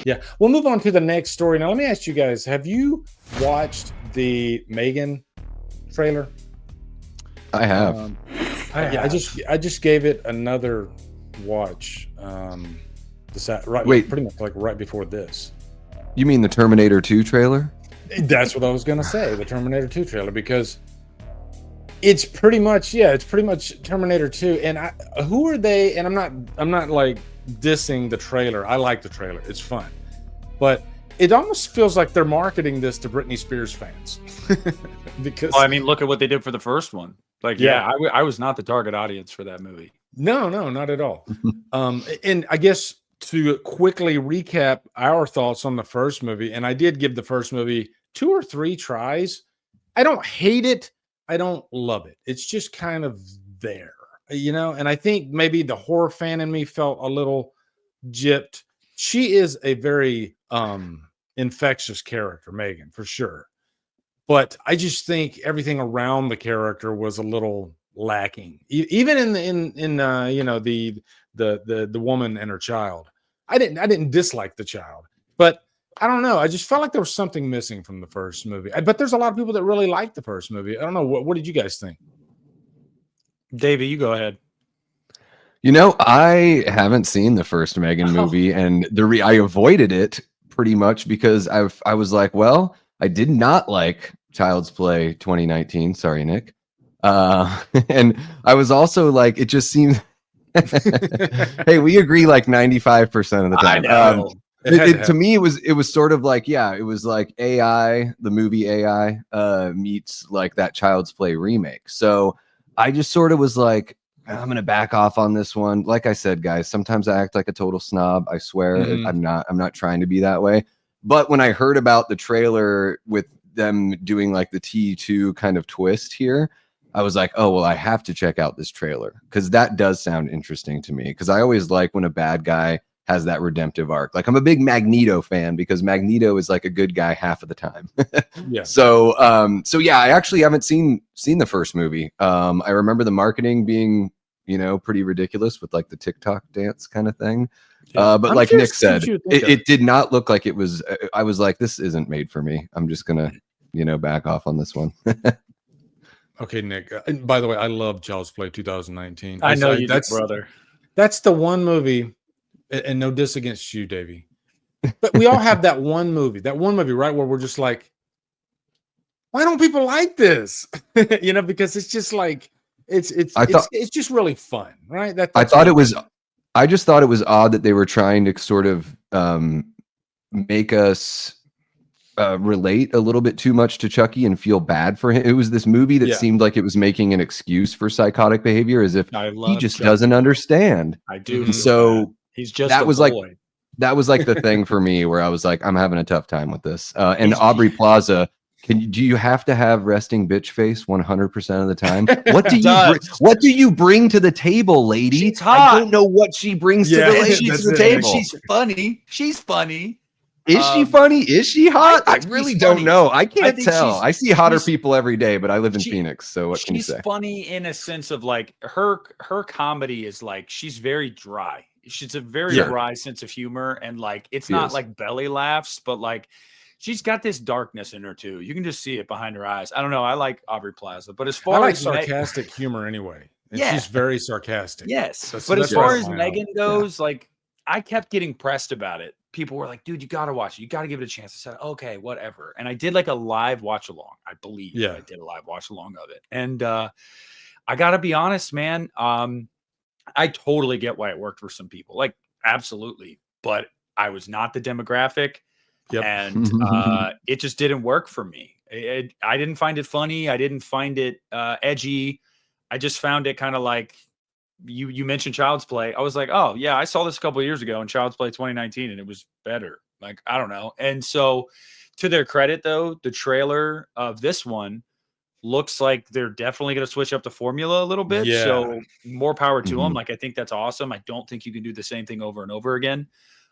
Yeah, we'll move on to the next story. Now, let me ask you guys: have you watched the M3GAN trailer? I have. I Yeah, have. I just gave it another watch. Right, like Wait, pretty much like right before this. you mean the Terminator 2 trailer? That's what I was gonna say, the Terminator 2 trailer, because it's pretty much, yeah, it's pretty much Terminator 2. And who are they? And I'm not like dissing the trailer. I like the trailer. It's fun. But it almost feels like they're marketing this to Britney Spears fans. Because Well, I mean, look at what they did for the first one. Like, Yeah. I was not the target audience for that movie. no, not at all. And I guess to quickly recap our thoughts on the first movie, and I did give the first movie 2 or 3 tries. I don't hate it. I don't love it. It's just kind of there, and I think maybe the horror fan in me felt a little gypped. She is a very infectious character, M3GAN, for sure. But I just think everything around the character was a little lacking. Even in the woman and her child. I didn't dislike the child, but I don't know. I just felt like there was something missing from the first movie. But there's a lot of people that really liked the first movie. I don't know. What did you guys think? Davey, you go ahead. I haven't seen the first M3GAN movie, and I avoided it pretty much because I was like, well, I did not like Child's Play 2019. Sorry, Nick. And I was also like, it just seemed. Hey, we agree like 95% of the time. I know. To me, it was sort of like, yeah, it was like AI, the movie AI, meets like that Child's Play remake. So I just sort of was like, I'm gonna back off on this one. Like I said, guys, sometimes I act like a total snob. I swear, I'm not trying to be that way. But when I heard about the trailer with them doing like the T2 kind of twist here, I was like, oh, well, I have to check out this trailer because that does sound interesting to me. Because I always like when a bad guy has that redemptive arc. Like I'm a big Magneto fan because Magneto is like a good guy half of the time. Yeah. So yeah, I actually haven't seen the first movie. I remember the marketing being, pretty ridiculous with like the TikTok dance kind of thing. Yeah. But I'm like curious Nick to see what said, you think of it did not look like it was. I was like, this isn't made for me. I'm just gonna, back off on this one. Okay, Nick. And by the way, I love Child's Play 2019. I know you did, brother. That's the one movie, and no diss against you, Davey. But we all have that one movie, right, where we're just like, why don't people like this? Because it's just like it's just really fun, right? I just thought it was odd that they were trying to sort of make us relate a little bit too much to Chucky and feel bad for him. It was this movie that seemed like it was making an excuse for psychotic behavior, as if he just doesn't understand. I do. So he's just that was boy. like that was like the thing for me where I was like, I'm having a tough time with this. And Aubrey Plaza. Do you have to have resting bitch face 100% of the time? What do you bring to the table, lady? She's hot. I don't know what she brings to the table. She's funny. She's funny. Is she funny? Is she hot? I really don't know. I can't tell. I see hotter people every day, but I live in Phoenix, so what can you say? She's funny in a sense of like her comedy is like she's very dry. She's a very dry sense of humor, and like it's not like belly laughs, but like she's got this darkness in her too. You can just see it behind her eyes. I don't know. I like Aubrey Plaza, but as far as sarcastic humor anyway, and she's very sarcastic. Yes, but as far as M3GAN goes, like I kept getting pressed about it. People were like, dude, you got to watch it. You got to give it a chance. I said, okay, whatever. And I did like a live watch along, I believe. I did a live watch along of it. And I got to be honest, man. I totally get why it worked for some people. Like, absolutely. But I was not the demographic. And it just didn't work for me. I didn't find it funny. I didn't find it edgy. I just found it kind of like, you mentioned Child's Play. I was like, oh yeah, I saw this a couple of years ago in Child's Play 2019 and it was better. Like, I don't know. And so to their credit though, the trailer of this one looks like they're definitely going to switch up the formula a little bit. So more power to them. Like, I think that's awesome. I don't think you can do the same thing over and over again.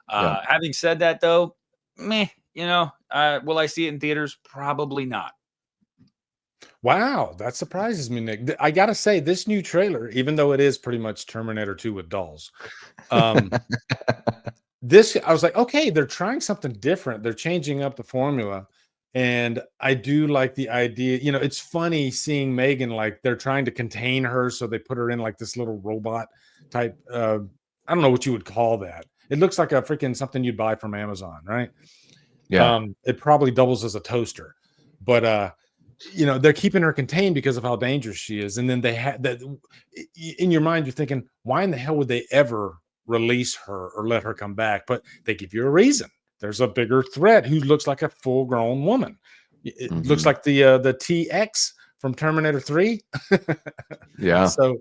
Having said that though, meh, will I see it in theaters? Probably not. Wow, that surprises me, Nick. I gotta say, this new trailer, even though it is pretty much Terminator 2 with dolls, this, I was like, okay, they're trying something different. They're changing up the formula. And I do like the idea, it's funny seeing Megan, like they're trying to contain her. So they put her in like this little robot type. I don't know what you would call that. It looks like a freaking something you'd buy from Amazon, right? Yeah. It probably doubles as a toaster, but they're keeping her contained because of how dangerous she is. And then they had that in your mind, you're thinking, why in the hell would they ever release her or let her come back? But they give you a reason. There's a bigger threat who looks like a full-grown woman. It looks like the TX from Terminator 3. Yeah. So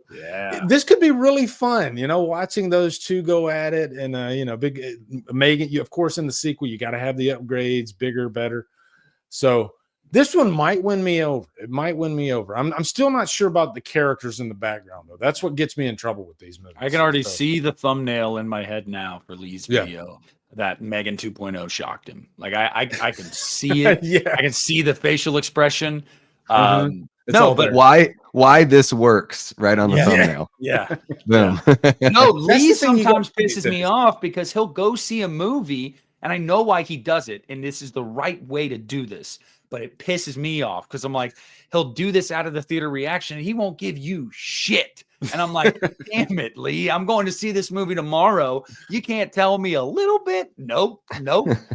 this could be really fun, watching those two go at it. And big Megan, you of course in the sequel, you got to have the upgrades, bigger, better. So this one might win me over. It might win me over. I'm still not sure about the characters in the background, though. That's what gets me in trouble with these movies. I can already see the thumbnail in my head now for Lee's video. That M3GAN 2.0 shocked him. Like I can see it. I can see the facial expression. No, but why this works right on the thumbnail. Yeah. Yeah. No, Lee sometimes pisses me off because he'll go see a movie and I know why he does it. And this is the right way to do this. But it pisses me off because I'm like, he'll do this out of the theater reaction and he won't give you shit. And I'm like, damn it, Lee, I'm going to see this movie tomorrow. You can't tell me a little bit? Nope.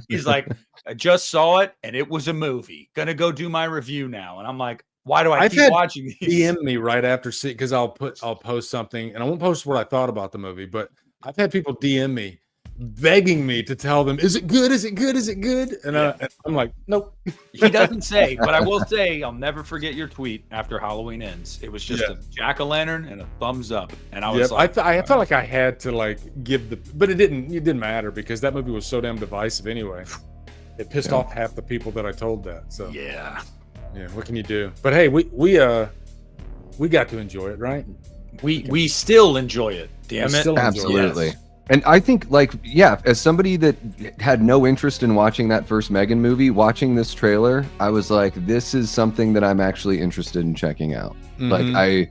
He's like, I just saw it and it was a movie. Gonna go do my review now. And I'm like, why do I keep watching these? DM me right after because I'll post something and I won't post what I thought about the movie, but I've had people DM me begging me to tell them, is it good? Is it good? Is it good? And I'm like, nope. He doesn't say, but I will say, I'll never forget your tweet after Halloween ends. It was just a jack-o'-lantern and a thumbs up. And I was like, I felt like I had to but it didn't matter because that movie was so damn divisive anyway. It pissed off half the people that I told that. So yeah, what can you do? But hey, we got to enjoy it, right? We still enjoy it. Damn it. Absolutely. Yes. And I think, as somebody that had no interest in watching that first M3GAN movie, watching this trailer, I was like, this is something that I'm actually interested in checking out. I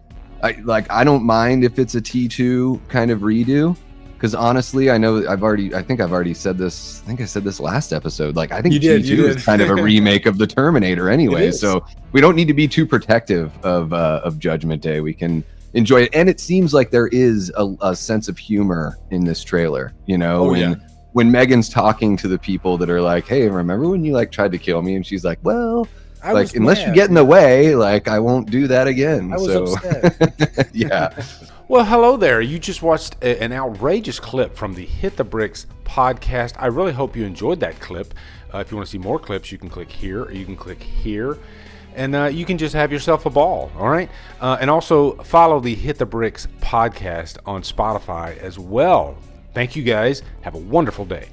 don't mind if it's a T2 kind of redo, because honestly, I think I've already said this. I think I said this last episode. I think T2 is kind of a remake of the Terminator anyway. So we don't need to be too protective of Judgment Day. We can enjoy it, and it seems like there is a sense of humor in this trailer. When Megan's talking to the people that are like, "Hey, remember when you tried to kill me?" and she's like, "Well, unless you get in the way, I won't do that again." I was upset. Yeah. Well, hello there. You just watched an outrageous clip from the Hit the Bricks podcast. I really hope you enjoyed that clip. If you want to see more clips, you can click here or you can click here. And you can just have yourself a ball, all right? And also follow the Hit the Bricks podcast on Spotify as well. Thank you guys. Have a wonderful day.